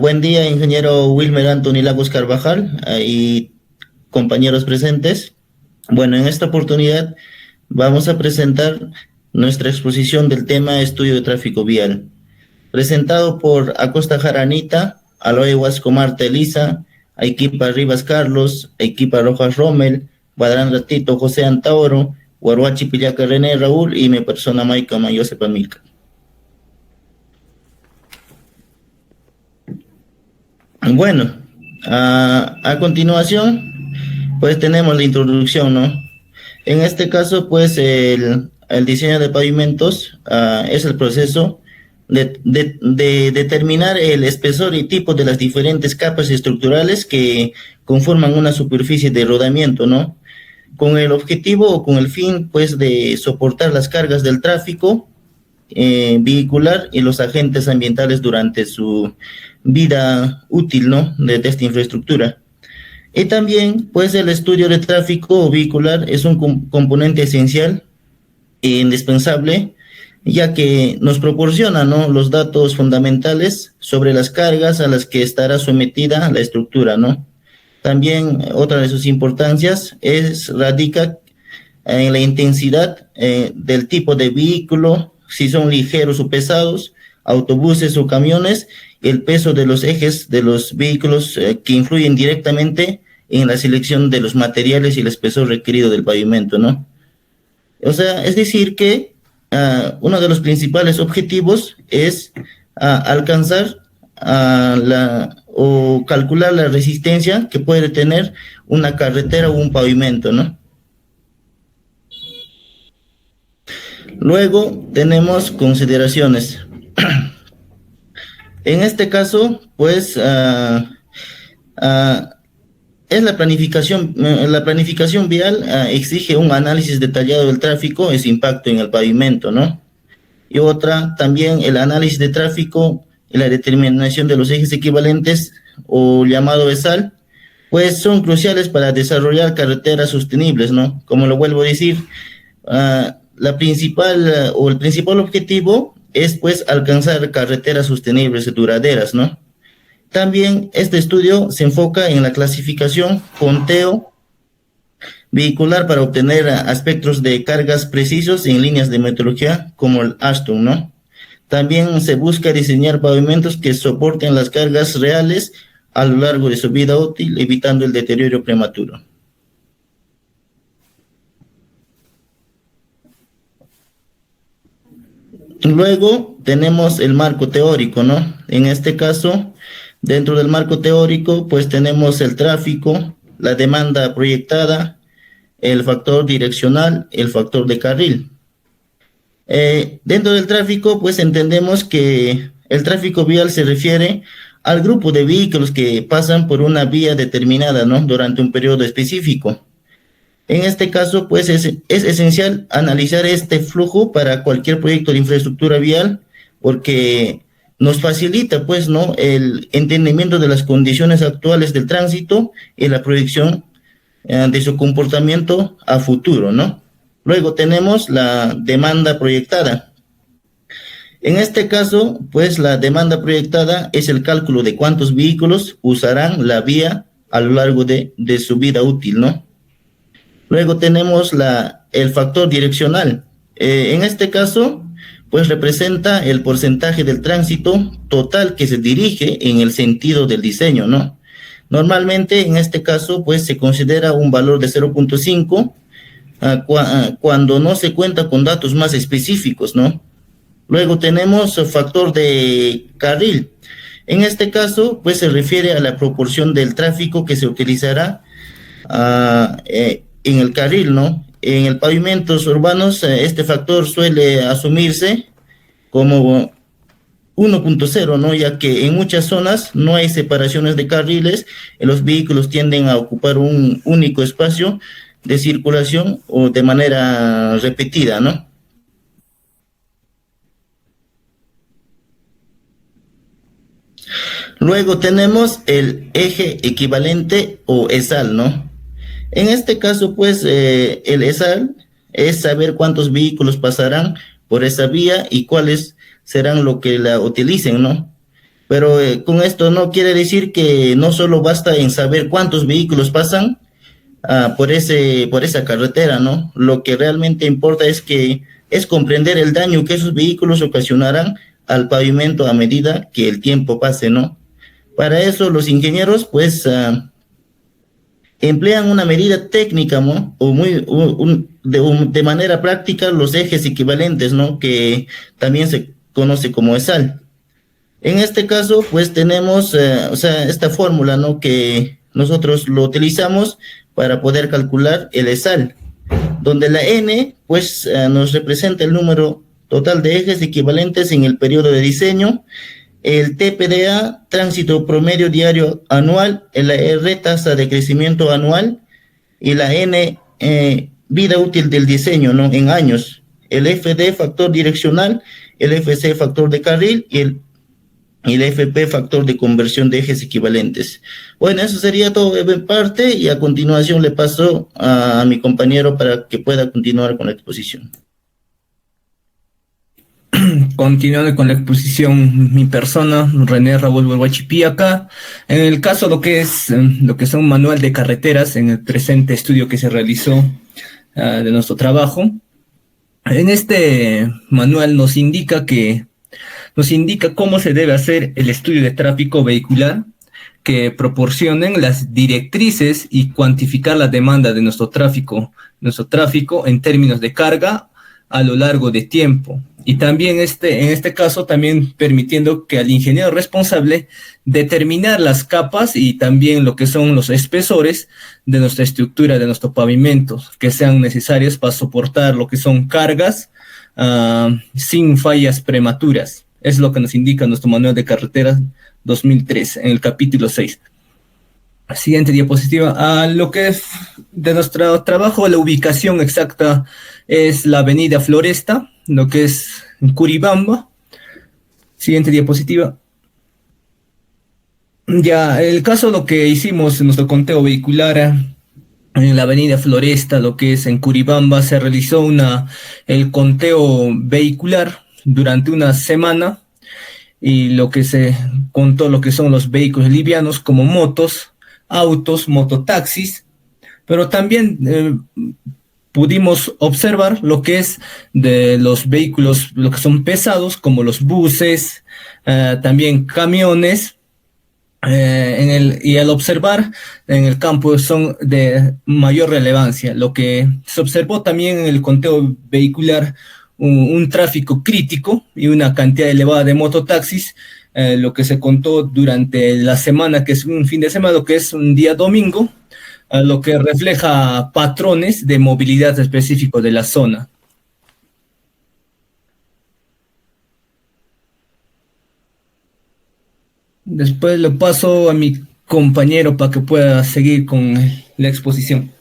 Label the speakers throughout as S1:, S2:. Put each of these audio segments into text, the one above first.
S1: Buen día, ingeniero Wilmer Anthony Lagos Carvajal, y compañeros presentes. Bueno, en esta oportunidad vamos a presentar nuestra exposición del tema estudio de tráfico vial, presentado por Acosta Jaranita, Aloe Huasco Marta Elisa, Aiquipa Rivas Carlos, Aiquipa Rojas Rommel, Badrán Ratito José Antauro, Guaruachi Pillaca René Raúl y mi persona Maica Mayosepa Milka. Bueno, a continuación, pues tenemos la introducción, ¿no? En este caso, pues el diseño de pavimentos es el proceso de determinar el espesor y tipo de las diferentes capas estructurales que conforman una superficie de rodamiento, ¿no? Con el objetivo o con el fin, pues, de soportar las cargas del tráfico vehicular y los agentes ambientales durante su vida útil, ¿no? De esta infraestructura. Y también, pues, el estudio de tráfico vehicular es un componente esencial e indispensable, ya que nos proporciona, ¿no?, los datos fundamentales sobre las cargas a las que estará sometida la estructura, ¿no? También otra de sus importancias radica en la intensidad del tipo de vehículo, si son ligeros o pesados, autobuses o camiones, el peso de los ejes de los vehículos que influyen directamente en la selección de los materiales y el espesor requerido del pavimento, ¿no? O sea, es decir que uno de los principales objetivos es alcanzar o calcular la resistencia que puede tener una carretera o un pavimento, ¿no? Luego tenemos consideraciones. En este caso, pues, es la planificación vial exige un análisis detallado del tráfico y su impacto en el pavimento, ¿no? Y otra, también el análisis de tráfico y la determinación de los ejes equivalentes, o llamado ESAL, pues son cruciales para desarrollar carreteras sostenibles, ¿no? Como lo vuelvo a decir, el principal objetivo es, pues, alcanzar carreteras sostenibles y duraderas, ¿no? También este estudio se enfoca en la clasificación, conteo vehicular para obtener aspectos de cargas precisos en líneas de metodología como el Ashton, ¿no? También se busca diseñar pavimentos que soporten las cargas reales a lo largo de su vida útil, evitando el deterioro prematuro. Luego tenemos el marco teórico, ¿no? En este caso, dentro del marco teórico, pues tenemos el tráfico, la demanda proyectada, el factor direccional, el factor de carril. Dentro del tráfico, pues entendemos que el tráfico vial se refiere al grupo de vehículos que pasan por una vía determinada, ¿no?, durante un periodo específico. En este caso, pues es esencial analizar este flujo para cualquier proyecto de infraestructura vial, porque nos facilita, pues, ¿no?, el entendimiento de las condiciones actuales del tránsito y la proyección de su comportamiento a futuro, ¿no? Luego tenemos la demanda proyectada. En este caso, pues, la demanda proyectada es el cálculo de cuántos vehículos usarán la vía a lo largo de su vida útil, ¿no? Luego tenemos el factor direccional. En este caso, pues, representa el porcentaje del tránsito total que se dirige en el sentido del diseño, ¿no? Normalmente, en este caso, pues, se considera un valor de 0.5 cuando no se cuenta con datos más específicos, ¿no? Luego tenemos el factor de carril. En este caso, pues, se refiere a la proporción del tráfico que se utilizará en el carril, ¿no? En el pavimentos urbanos, este factor suele asumirse como 1.0, ¿no? Ya que en muchas zonas no hay separaciones de carriles, los vehículos tienden a ocupar un único espacio de circulación o de manera repetida, ¿no? Luego tenemos el eje equivalente o ESAL, ¿no? En este caso, pues, el ESAL es saber cuántos vehículos pasarán por esa vía y cuáles serán los que la utilicen, ¿no? Pero con esto no quiere decir que no solo basta en saber cuántos vehículos pasan por esa carretera, ¿no? Lo que realmente importa es comprender el daño que esos vehículos ocasionarán al pavimento a medida que el tiempo pase, ¿no? Para eso los ingenieros, pues, emplean una medida técnica, ¿no? O de manera práctica los ejes equivalentes, ¿no? Que también se conoce como ESAL. En este caso, pues tenemos, o sea, esta fórmula, ¿no? Que nosotros lo utilizamos para poder calcular el ESAL, donde la N, pues, nos representa el número total de ejes equivalentes en el periodo de diseño, el TPDA, tránsito promedio diario anual, la R, tasa de crecimiento anual, y la N, vida útil del diseño, ¿no? En años. El FD, factor direccional, el FC, factor de carril, y el FP, factor de conversión de ejes equivalentes. Bueno, eso sería todo de mi parte, y a continuación le paso a mi compañero para que pueda continuar con la exposición.
S2: Continuando con la exposición, mi persona, René Raúl Guachipí, acá, en el caso lo que son manual de carreteras, en el presente estudio que se realizó de nuestro trabajo, en este manual nos indica cómo se debe hacer el estudio de tráfico vehicular, que proporcionen las directrices y cuantificar la demanda de nuestro tráfico en términos de carga a lo largo de tiempo. Y también en este caso, también permitiendo que al ingeniero responsable determinar las capas y también lo que son los espesores de nuestra estructura, de nuestro pavimento, que sean necesarios para soportar lo que son cargas sin fallas prematuras. Es lo que nos indica nuestro manual de carreteras 2003, en el capítulo 6. Siguiente diapositiva. Lo que es de nuestro trabajo, la ubicación exacta es la avenida Floresta, lo que es en Curibamba. Siguiente diapositiva. Ya, el caso, lo que hicimos en nuestro conteo vehicular en la avenida Floresta, lo que es en Curibamba, se realizó el conteo vehicular durante una semana, y lo que se contó lo que son los vehículos livianos como motos, autos, mototaxis, pero también pudimos observar lo que es de los vehículos, lo que son pesados, como los buses, también camiones, y al observar en el campo son de mayor relevancia. Lo que se observó también en el conteo vehicular, un tráfico crítico y una cantidad elevada de mototaxis, lo que se contó durante la semana, que es un fin de semana, lo que es un día domingo, lo que refleja patrones de movilidad específicos de la zona. Después lo paso a mi compañero para que pueda seguir con la exposición.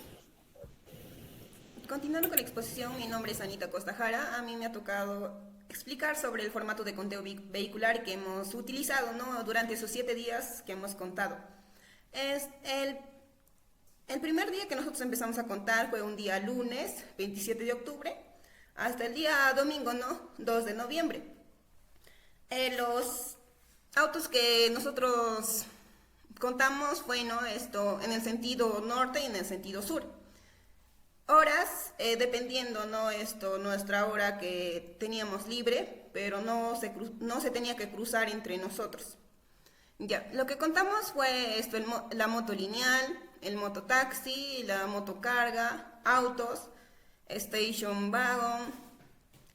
S3: Continuando con la exposición, mi nombre es Anita Costajara. A mí me ha tocado explicar sobre el formato de conteo vehicular que hemos utilizado, ¿no? Durante esos 7 días que hemos contado. El primer día que nosotros empezamos a contar fue un día lunes, 27 de octubre, hasta el día domingo, ¿no? 2 de noviembre. Los autos que nosotros contamos fue, ¿no? Esto en el sentido norte y en el sentido sur. Horas, dependiendo, ¿no? Nuestra hora que teníamos libre, pero no se tenía que cruzar entre nosotros. Ya, lo que contamos fue la moto lineal, el mototaxi, la motocarga, autos, station wagon,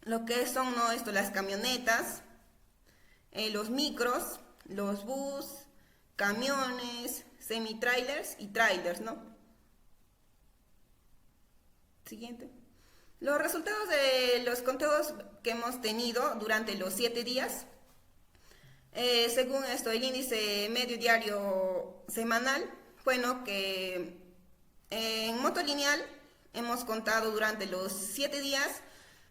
S3: lo que son, ¿no? Las camionetas, los micros, los bus, camiones, semi-trailers y trailers, ¿no? Siguiente. Los resultados de los conteos que hemos tenido durante los 7 días, según el índice medio diario semanal, bueno, que en moto lineal hemos contado durante los 7 días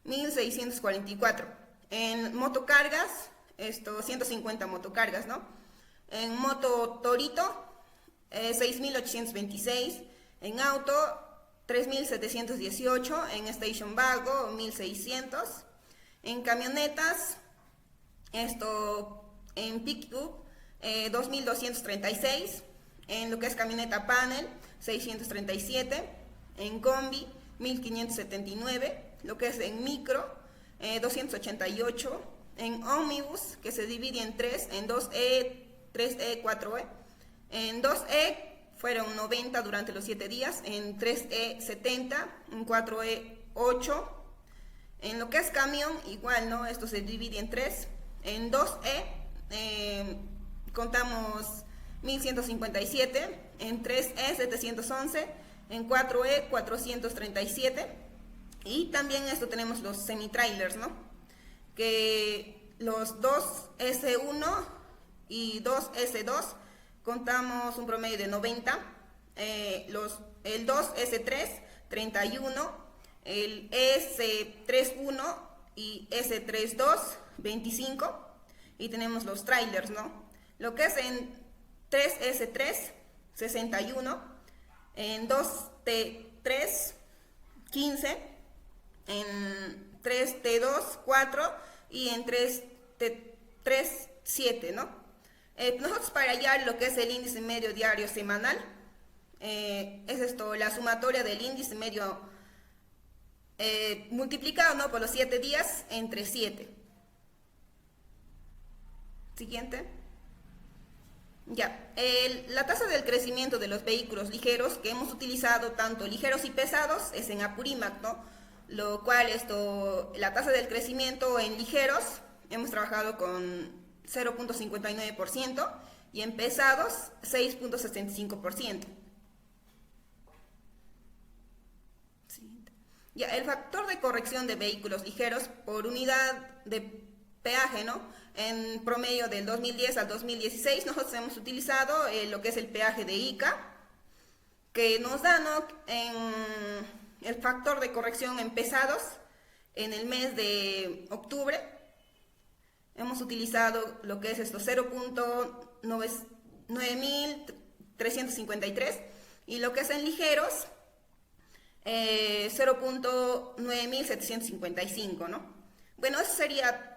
S3: 1644. En motocargas, 150 motocargas, ¿no? En moto Torito, 6826. En auto, 3718. En Station Vago, 1600. En camionetas, en pick-up, 2.236, en lo que es camioneta panel, 637, en combi, 1.579, lo que es en micro, 288, en ómnibus, que se divide en tres, en 2E, 3E, 4E, en 2E fueron 90 durante los 7 días, en 3E 70, en 4E 8, en lo que es camión, igual, ¿no? Esto se divide en 3, en 2E contamos 1157, en 3E 711, en 4E 437, y también esto tenemos los semi-trailers, ¿no? Que los 2S1 y 2S2 contamos un promedio de 90, el 2S3 31, el S31 y S32 25, y tenemos los trailers, ¿no? Lo que es en 3S3 61, en 2T3 15, en 3T2 4 y en 3T3 7, ¿no? Nosotros para hallar lo que es el índice medio diario semanal, es esto, la sumatoria del índice medio multiplicado, ¿no?, por los 7 días entre 7. Siguiente. Ya, la tasa del crecimiento de los vehículos ligeros que hemos utilizado, tanto ligeros y pesados, es en Apurímac, ¿no? Lo cual la tasa del crecimiento en ligeros hemos trabajado con 0.59% y en pesados 6.65%. Ya, el factor de corrección de vehículos ligeros por unidad de peaje, ¿no? En promedio del 2010 al 2016 nosotros hemos utilizado lo que es el peaje de ICA, que nos da, ¿no?, en el factor de corrección en pesados en el mes de octubre. Hemos utilizado lo que es esto, 0.9353, y lo que es en ligeros 0.9755, ¿no? Bueno, eso sería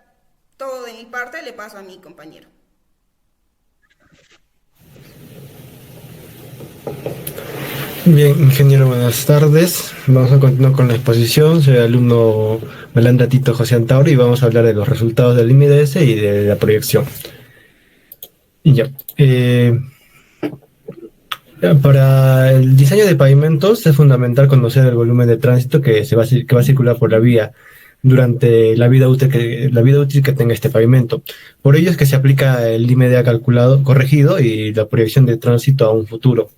S3: todo de mi parte. Le paso a mi compañero.
S4: Bien, ingeniero, buenas tardes. Vamos a continuar con la exposición. Soy el alumno Melandra Tito José Antauro y vamos a hablar de los resultados del IMDS y de la proyección. Y ya. Para el diseño de pavimentos es fundamental conocer el volumen de tránsito que va a circular por la vía durante la vida útil que tenga este pavimento. Por ello es que se aplica el IMDA corregido y la proyección de tránsito a un futuro.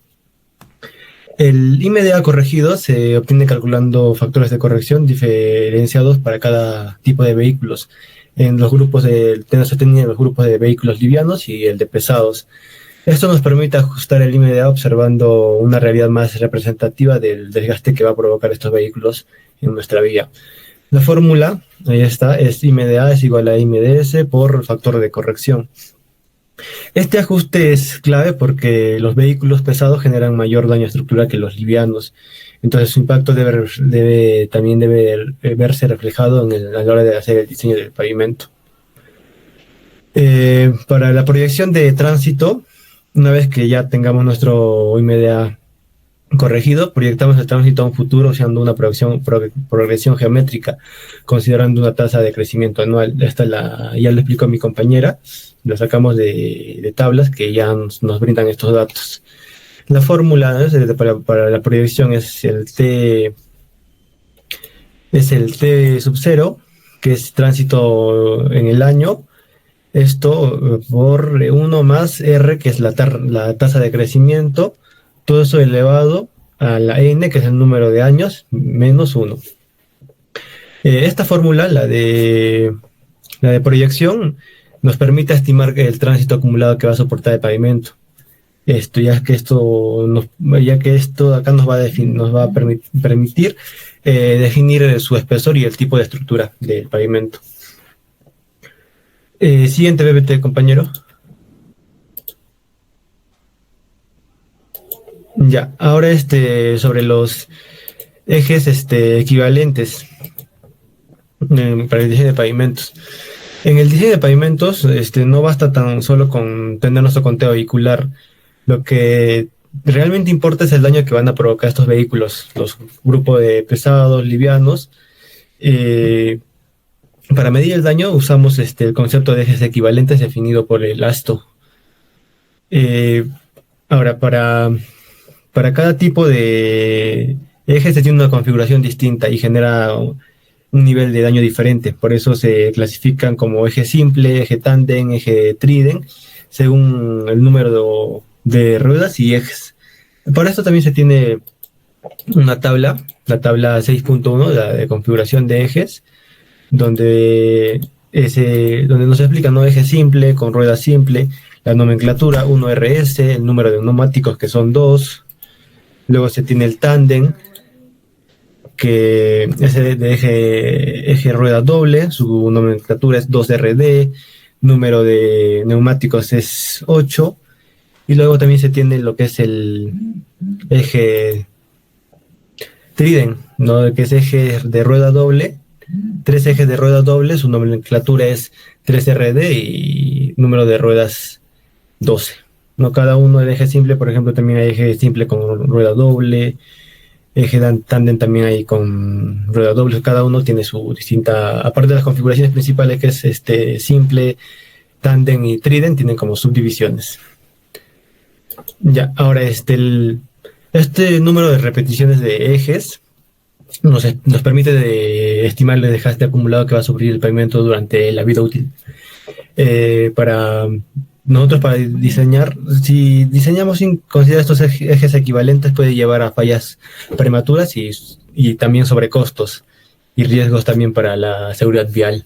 S4: El IMDA corregido se obtiene calculando factores de corrección diferenciados para cada tipo de vehículos. En los grupos se tienen los grupos de vehículos livianos y el de pesados. Esto nos permite ajustar el IMDA observando una realidad más representativa del desgaste que va a provocar estos vehículos en nuestra vía. La fórmula, ahí está, es IMDA es igual a IMDS por factor de corrección. Este ajuste es clave porque los vehículos pesados generan mayor daño estructural que los livianos. Entonces su impacto también debe verse reflejado a la hora de hacer el diseño del pavimento. Para la proyección de tránsito, una vez que ya tengamos nuestro IMDA corregido, proyectamos el tránsito a un futuro usando una progresión geométrica, considerando una tasa de crecimiento anual. Ya lo explicó mi compañera, lo sacamos de tablas que ya nos brindan estos datos. La fórmula para la proyección es el T sub 0, que es tránsito en el año. Esto por 1 más R, que es la tasa de crecimiento, todo eso elevado a la N, que es el número de años, menos 1. Esta fórmula, la de proyección, nos permite estimar el tránsito acumulado que va a soportar el pavimento. Ya que esto acá nos va a permitir definir su espesor y el tipo de estructura del pavimento. Siguiente PPT, compañero. Ya, ahora sobre los ejes equivalentes para el diseño de pavimentos. En el diseño de pavimentos, no basta tan solo con tener nuestro conteo vehicular. Lo que realmente importa es el daño que van a provocar estos vehículos, los grupos de pesados, livianos. Eh, para medir el daño usamos el concepto de ejes equivalentes definido por el ASTO. Eh, Ahora, para cada tipo de eje se tiene una configuración distinta y genera un nivel de daño diferente. Por eso se clasifican como eje simple, eje tándem, eje trident, según el número de ruedas y ejes. Para esto también se tiene una tabla, la tabla 6.1, la de configuración de ejes, donde nos explica, ¿no? Eje simple, con rueda simple, la nomenclatura 1RS, el número de neumáticos que son 2, luego se tiene el tándem, que es de eje rueda doble, su nomenclatura es 2RD, número de neumáticos es 8, y luego también se tiene lo que es el eje trident, ¿no? Que es eje de rueda doble, 3 ejes de rueda doble, su nomenclatura es 3RD y número de ruedas 12. ¿No? Cada uno del eje simple, por ejemplo, también hay eje simple con rueda doble, eje tándem también hay con rueda doble, cada uno tiene su distinta, aparte de las configuraciones principales que es simple, tándem y trident, tienen como subdivisiones. Ya, ahora este número de repeticiones de ejes nos permite estimar el desgaste acumulado que va a sufrir el pavimento durante la vida útil. Para diseñar, si diseñamos sin considerar estos ejes equivalentes, puede llevar a fallas prematuras y también sobrecostos y riesgos también para la seguridad vial.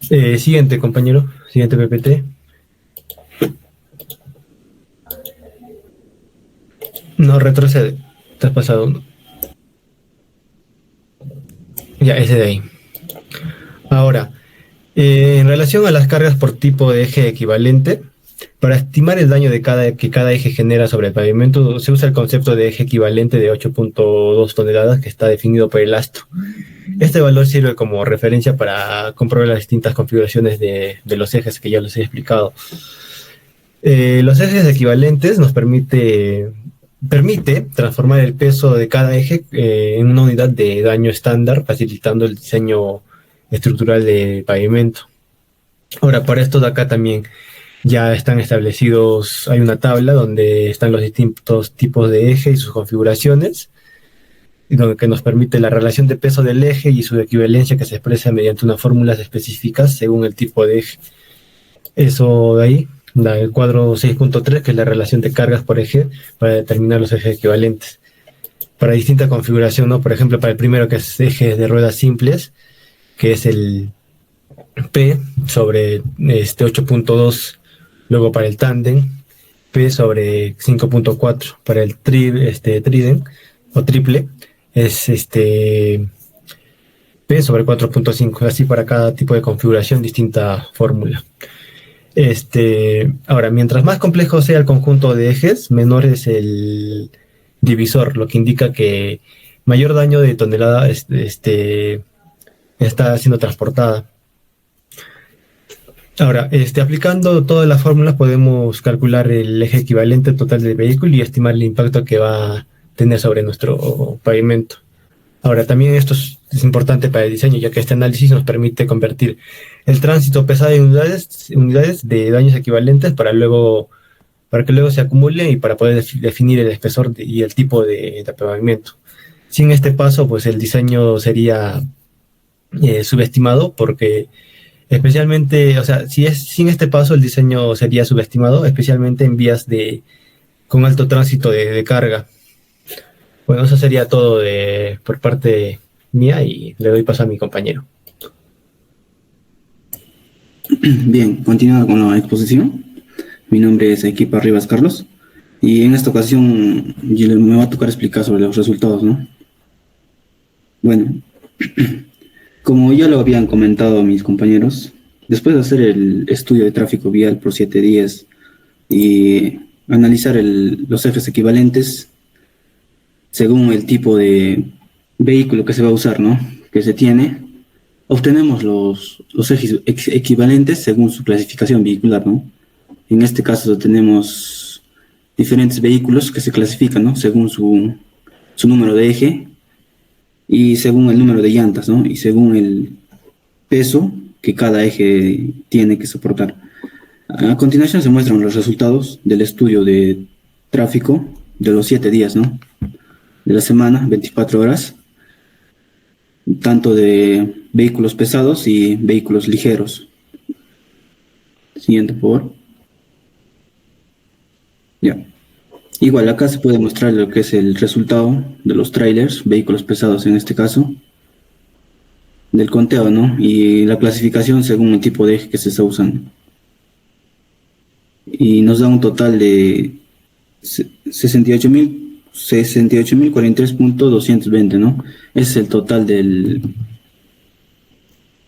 S4: Siguiente, compañero. Siguiente PPT. No, retrocede. Te has pasado uno. Ya, ese de ahí. Ahora, en relación a las cargas por tipo de eje equivalente, para estimar el daño que cada eje genera sobre el pavimento, se usa el concepto de eje equivalente de 8.2 toneladas que está definido por el ASTO. Este valor sirve como referencia para comprobar las distintas configuraciones de los ejes que ya les he explicado. Los ejes equivalentes nos permite transformar el peso de cada eje en una unidad de daño estándar, facilitando el diseño estructural de pavimento. Ahora, para esto de acá también ya están establecidos, hay una tabla donde están los distintos tipos de eje y sus configuraciones, que nos permite la relación de peso del eje y su equivalencia que se expresa mediante unas fórmulas específicas según el tipo de eje. Eso de ahí, el cuadro 6.3, que es la relación de cargas por eje para determinar los ejes equivalentes. Para distinta configuración, ¿no? Por ejemplo, para el primero, que es eje de ruedas simples, que es el P sobre 8.2, luego para el tándem, P sobre 5.4, para el trident o triple, es P sobre 4.5, así para cada tipo de configuración, distinta fórmula. Ahora, mientras más complejo sea el conjunto de ejes, menor es el divisor, lo que indica que mayor daño de tonelada está siendo transportada. Ahora, aplicando todas las fórmulas podemos calcular el eje equivalente total del vehículo y estimar el impacto que va a tener sobre nuestro pavimento. Ahora, también esto es importante para el diseño, ya que este análisis nos permite convertir el tránsito pesado en unidades de daños equivalentes para que luego se acumule y para poder definir el espesor y el tipo de pavimento. Sin este paso, pues el diseño sería subestimado, porque especialmente, o sea, sin este paso el diseño sería subestimado, especialmente en vías con alto tránsito de carga. Bueno, eso sería todo por parte mía y le doy paso a mi compañero.
S5: Bien, continuando con la exposición. Mi nombre es Equipa Rivas Carlos y en esta ocasión me va a tocar explicar sobre los resultados, ¿no? Bueno, como ya lo habían comentado mis compañeros, después de hacer el estudio de tráfico vial por 7 días y analizar los ejes equivalentes según el tipo de vehículo que se va a usar, ¿no? Que se tiene, obtenemos los ejes equivalentes según su clasificación vehicular, ¿no? En este caso tenemos diferentes vehículos que se clasifican, ¿no? Según su número de eje y según el número de llantas, ¿no? Y según el peso que cada eje tiene que soportar. A continuación se muestran los resultados del estudio de tráfico de los 7 días, ¿no? De la semana, 24 horas, tanto de vehículos pesados y vehículos ligeros. Siguiente, por favor. Ya. Igual acá se puede mostrar lo que es el resultado de los trailers, vehículos pesados en este caso, del conteo, ¿no? Y la clasificación según el tipo de eje que se está usando. Y nos da un total de 68.043.220, ¿no? Ese es el total de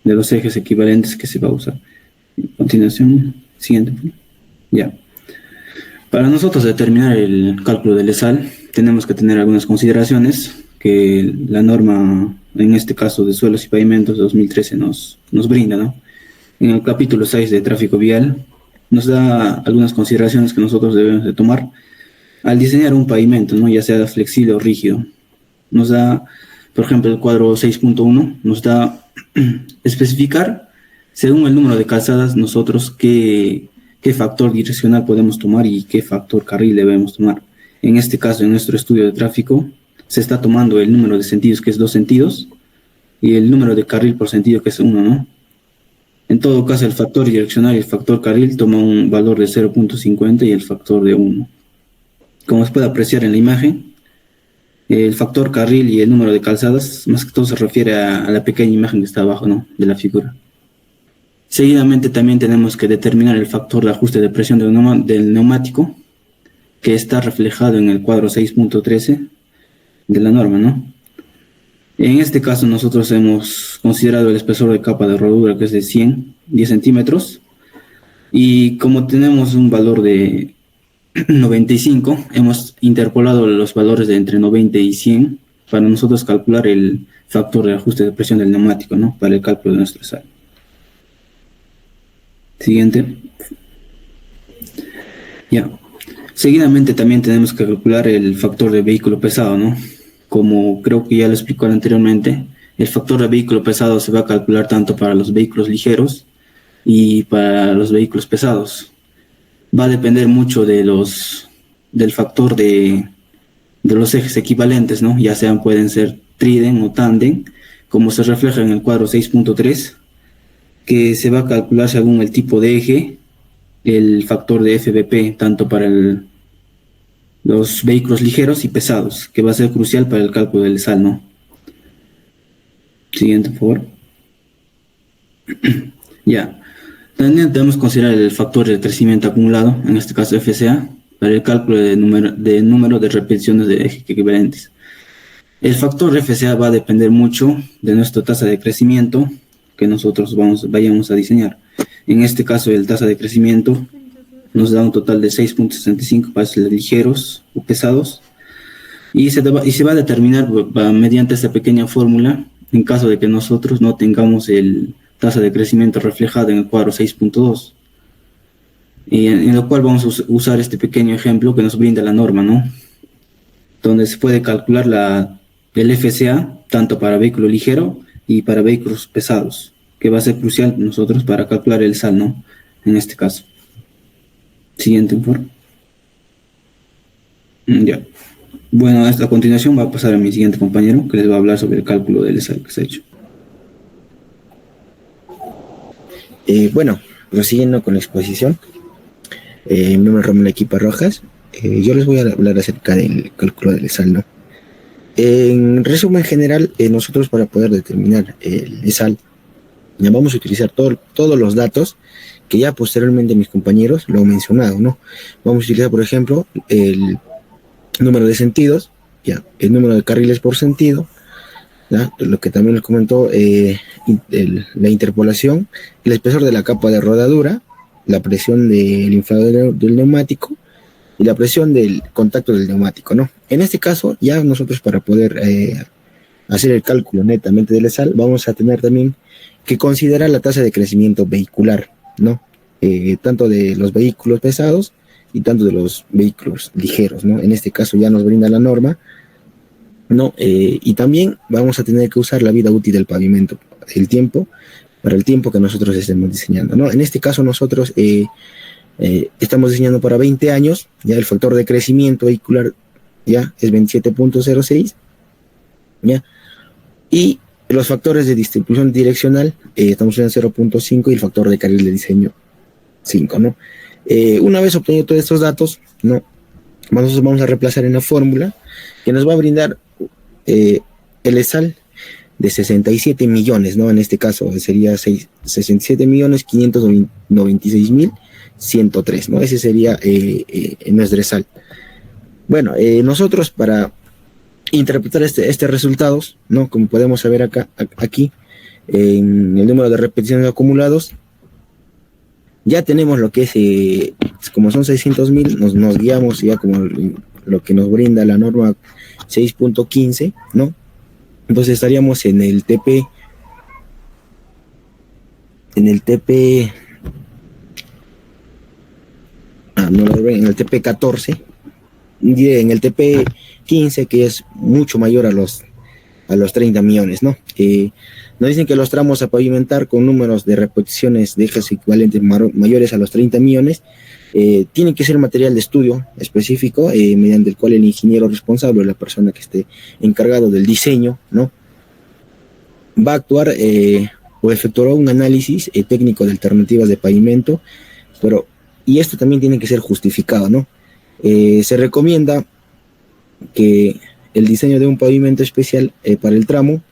S5: los ejes equivalentes que se va a usar. A continuación, siguiente. Ya. Para nosotros determinar el cálculo del ESAL, tenemos que tener algunas consideraciones que la norma, en este caso de suelos y pavimentos de 2013, nos brinda, ¿no? En el capítulo 6 de tráfico vial, nos da algunas consideraciones que nosotros debemos de tomar al diseñar un pavimento, ¿no? Ya sea flexible o rígido. Nos da, por ejemplo, el cuadro 6.1, nos da especificar, según el número de calzadas, nosotros qué factor direccional podemos tomar y qué factor carril debemos tomar. En este caso, en nuestro estudio de tráfico, se está tomando el número de sentidos, que es 2 sentidos, y el número de carril por sentido, que es 1, ¿no? En todo caso, el factor direccional y el factor carril toma un valor de 0.50 y el factor de 1. Como se puede apreciar en la imagen, el factor carril y el número de calzadas, más que todo se refiere a la pequeña imagen que está abajo, ¿no? De la figura. Seguidamente también tenemos que determinar el factor de ajuste de presión del neumático, que está reflejado en el cuadro 6.13 de la norma, ¿no? En este caso nosotros hemos considerado el espesor de capa de rodadura, que es de 10 centímetros, y como tenemos un valor de 95, hemos interpolado los valores de entre 90 y 100 para nosotros calcular el factor de ajuste de presión del neumático, ¿no? Para el cálculo de nuestro ESAL. Siguiente. Ya. Seguidamente también tenemos que calcular el factor de vehículo pesado, ¿no? Como creo que ya lo explicó anteriormente, el factor de vehículo pesado se va a calcular tanto para los vehículos ligeros y para los vehículos pesados. Va a depender mucho del factor de los ejes equivalentes, ¿no? Ya sean, pueden ser trident o tándem, como se refleja en el cuadro 6.3, que se va a calcular según el tipo de eje, el factor de FBP, tanto para los vehículos ligeros y pesados, que va a ser crucial para el cálculo del ESAL, ¿no? Siguiente, por favor. Ya. También debemos considerar el factor de crecimiento acumulado, en este caso FCA, para el cálculo de número de repeticiones de eje equivalentes. El factor FCA va a depender mucho de nuestra tasa de crecimiento que nosotros vayamos a diseñar. En este caso, el tasa de crecimiento nos da un total de 6.65 para los ligeros o pesados, y se va a determinar mediante esta pequeña fórmula en caso de que nosotros no tengamos el tasa de crecimiento reflejada en el cuadro 6.2, y en lo cual vamos a usar este pequeño ejemplo que nos brinda la norma, ¿no? Donde se puede calcular el FCA tanto para vehículo ligero y para vehículos pesados, que va a ser crucial nosotros para calcular el ESAL, ¿no? En este caso. Siguiente, por favor. Ya. Bueno, a continuación va a pasar a mi siguiente compañero, que les va a hablar sobre el cálculo del ESAL que se ha hecho.
S6: Bueno, prosiguiendo con la exposición, mi nombre es Romero Equipa Rojas. Yo les voy a hablar acerca del cálculo del ESAL, ¿no? En resumen general, nosotros para poder determinar el ESAL, ya vamos a utilizar todos los datos que ya posteriormente mis compañeros lo han mencionado, ¿no? Vamos a utilizar, por ejemplo, el número de sentidos, ya, el número de carriles por sentido, ¿ya? Lo que también les comentó, la interpolación, el espesor de la capa de rodadura, la presión del inflador del neumático y la presión del contacto del neumático, ¿no? En este caso, ya nosotros para poder hacer el cálculo netamente del ESAL, vamos a tener también que considerar la tasa de crecimiento vehicular, ¿no? Tanto de los vehículos pesados y tanto de los vehículos ligeros, ¿no? En este caso ya nos brinda la norma, ¿no? Y también vamos a tener que usar la vida útil del pavimento, para el tiempo que nosotros estemos diseñando, ¿no? En este caso nosotros estamos diseñando para 20 años, ya el factor de crecimiento vehicular ya es 27.06, ¿ya? Y los factores de distribución direccional, estamos en 0.5 y el factor de carril de diseño 5, ¿no? Una vez obtenido todos estos datos, ¿no? Nosotros vamos a reemplazar en la fórmula que nos va a brindar el ESAL de 67 millones, ¿no? En este caso sería 67.596.103, ¿no? Ese sería nuestro ESAL. Bueno, nosotros para interpretar este resultados, ¿no? Como podemos saber aquí, en el número de repeticiones acumulados, ya tenemos lo que es, como son 600.000, nos guiamos ya como lo que nos brinda la norma 6.15, ¿no? Entonces estaríamos en el TP, en el TP 14, y en el TP 15, que es mucho mayor a los 30 millones, ¿no? Nos dicen que los tramos a pavimentar con números de repeticiones de ejes equivalentes mayores a los 30 millones tienen que ser material de estudio específico, mediante el cual el ingeniero responsable o la persona que esté encargado del diseño, ¿no? Va a actuar o efectuará un análisis técnico de alternativas de pavimento, y esto también tiene que ser justificado, ¿no? Se recomienda que el diseño de un pavimento especial para el tramo,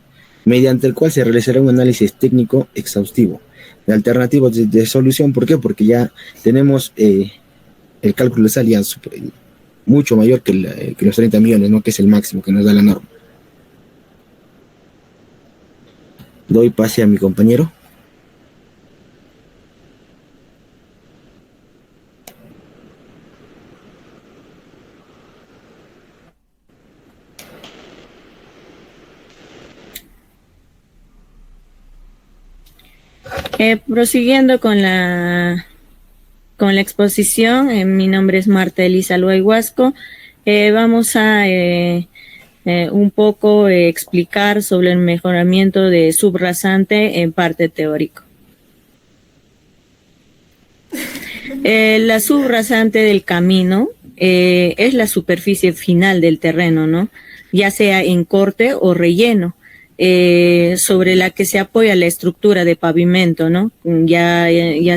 S6: mediante el cual se realizará un análisis técnico exhaustivo de alternativas de solución. ¿Por qué? Porque ya tenemos el cálculo de salida mucho mayor que los 30 millones, ¿no? Que es el máximo que nos da la norma. Doy pase a mi compañero.
S7: Prosiguiendo con la exposición, mi nombre es Marta Elisa Lua Huasco. Vamos a un poco explicar sobre el mejoramiento de subrasante en parte teórico. La subrasante del camino es la superficie final del terreno, ¿no? Ya sea en corte o relleno. Sobre la que se apoya la estructura de pavimento, ¿no? Ya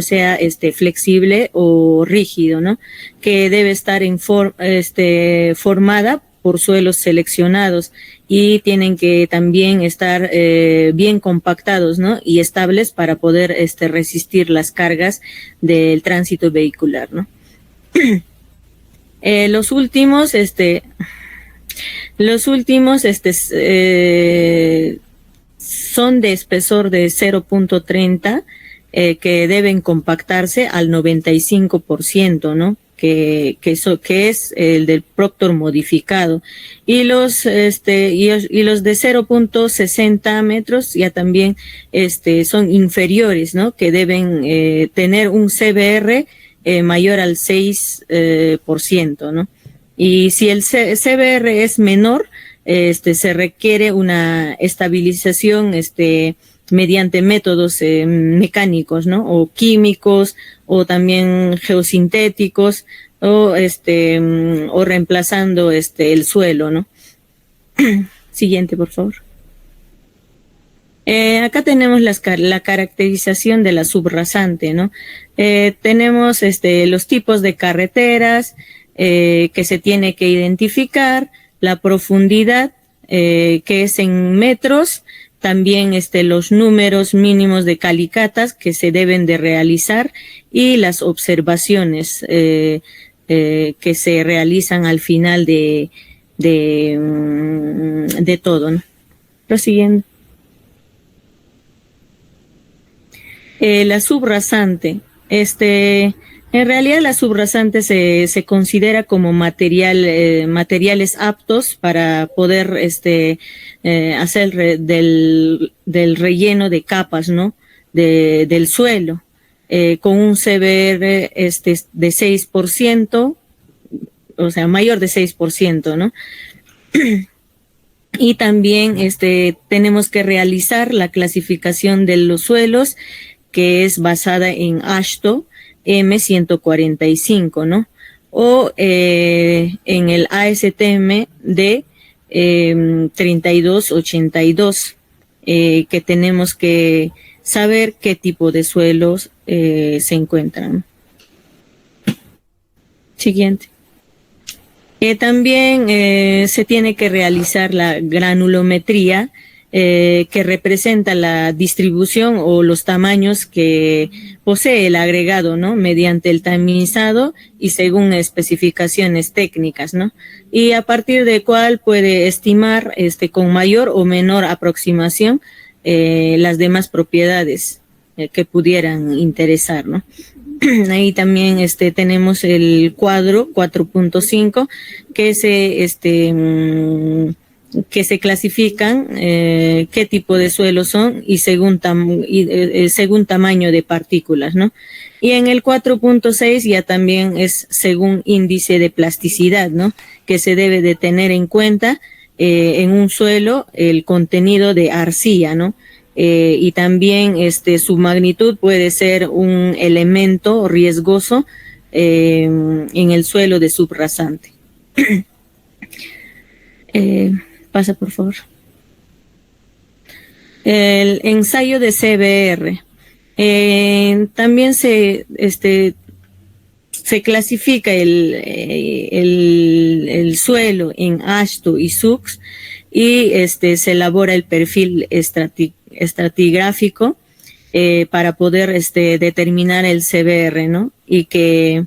S7: sea flexible o rígido, ¿no? Que debe estar formada por suelos seleccionados y tienen que también estar bien compactados, ¿no? Y estables para poder resistir las cargas del tránsito vehicular, ¿no? Los últimos son de espesor de 0.30 que deben compactarse al 95%, ¿no? Que es el del Proctor modificado. Y los de 0.60 metros ya también son inferiores, ¿no? Que deben tener un CBR mayor al 6%, ¿no? Y si el CBR es menor, se requiere una estabilización mediante métodos mecánicos, ¿no? O químicos, o también geosintéticos, o reemplazando el suelo, ¿no? Siguiente, por favor. Acá tenemos la caracterización de la subrasante, ¿no? Tenemos los tipos de carreteras que se tiene que identificar, la profundidad que es en metros, también los números mínimos de calicatas que se deben de realizar y las observaciones que se realizan al final de todo, ¿no? Prosiguiendo. La subrasante, En realidad la subrasante se considera como materiales aptos para poder hacer del relleno de capas, ¿no? Del suelo, con un CBR de 6%, o sea, mayor de 6%, ¿no? Y también tenemos que realizar la clasificación de los suelos, que es basada en AASHTO M145, ¿no? O en el ASTM de 3282, que tenemos que saber qué tipo de suelos se encuentran. Siguiente. También se tiene que realizar la granulometría, que representa la distribución o los tamaños que posee el agregado, ¿no? Mediante el tamizado y según especificaciones técnicas, ¿no? Y a partir de cuál puede estimar con mayor o menor aproximación las demás propiedades que pudieran interesar, ¿no? Ahí también tenemos el cuadro 4.5 que se clasifican qué tipo de suelos son y según tamaño de partículas, ¿no? Y en el 4.6 ya también es según índice de plasticidad, ¿no? Que se debe de tener en cuenta en un suelo el contenido de arcilla, ¿no? Y también su magnitud puede ser un elemento riesgoso en el suelo de subrasante. Pasa, por favor. El ensayo de CBR. También se clasifica el suelo en AASHTO y SUX y se elabora el perfil estratigráfico para poder determinar el CBR, ¿no? Y que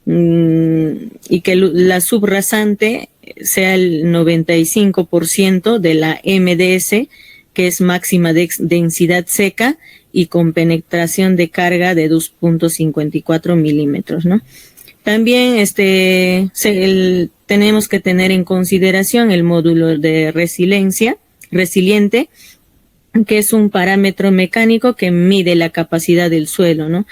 S7: la subrasante sea el 95% de la MDS, que es máxima densidad seca y con penetración de carga de 2.54 milímetros, ¿no? También tenemos que tener en consideración el módulo de resiliente, que es un parámetro mecánico que mide la capacidad del suelo, ¿no?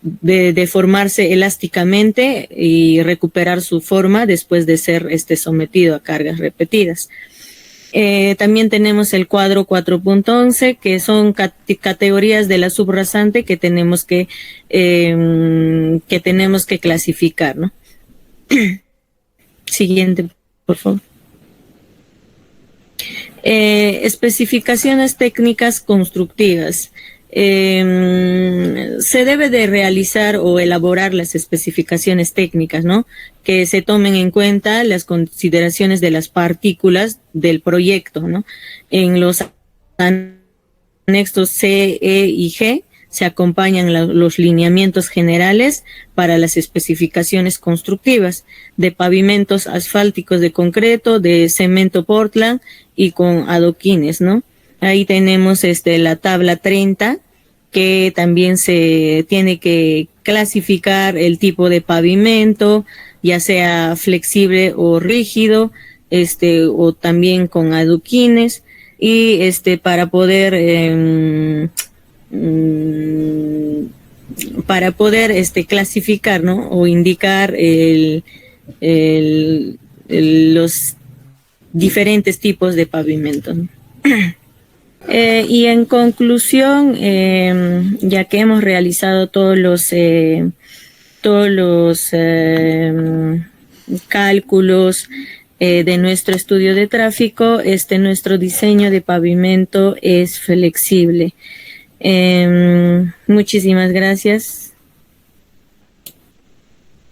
S7: De formarse elásticamente y recuperar su forma después de ser sometido a cargas repetidas. También tenemos el cuadro 4.11, que son categorías de la subrasante que tenemos que clasificar, ¿no? Siguiente, por favor. Especificaciones técnicas constructivas. Se debe de realizar o elaborar las especificaciones técnicas, ¿no? Que se tomen en cuenta las consideraciones de las partículas del proyecto, ¿no? En los anexos C, E y G se acompañan los lineamientos generales para las especificaciones constructivas de pavimentos asfálticos de concreto, de cemento Portland y con adoquines, ¿no? Ahí tenemos la tabla 30, que también se tiene que clasificar el tipo de pavimento, ya sea flexible o rígido, o también con adoquines, y para poder clasificar, ¿no? O indicar los diferentes tipos de pavimentos, ¿no? Y en conclusión, ya que hemos realizado todos los cálculos de nuestro estudio de tráfico, nuestro diseño de pavimento es flexible. Muchísimas gracias.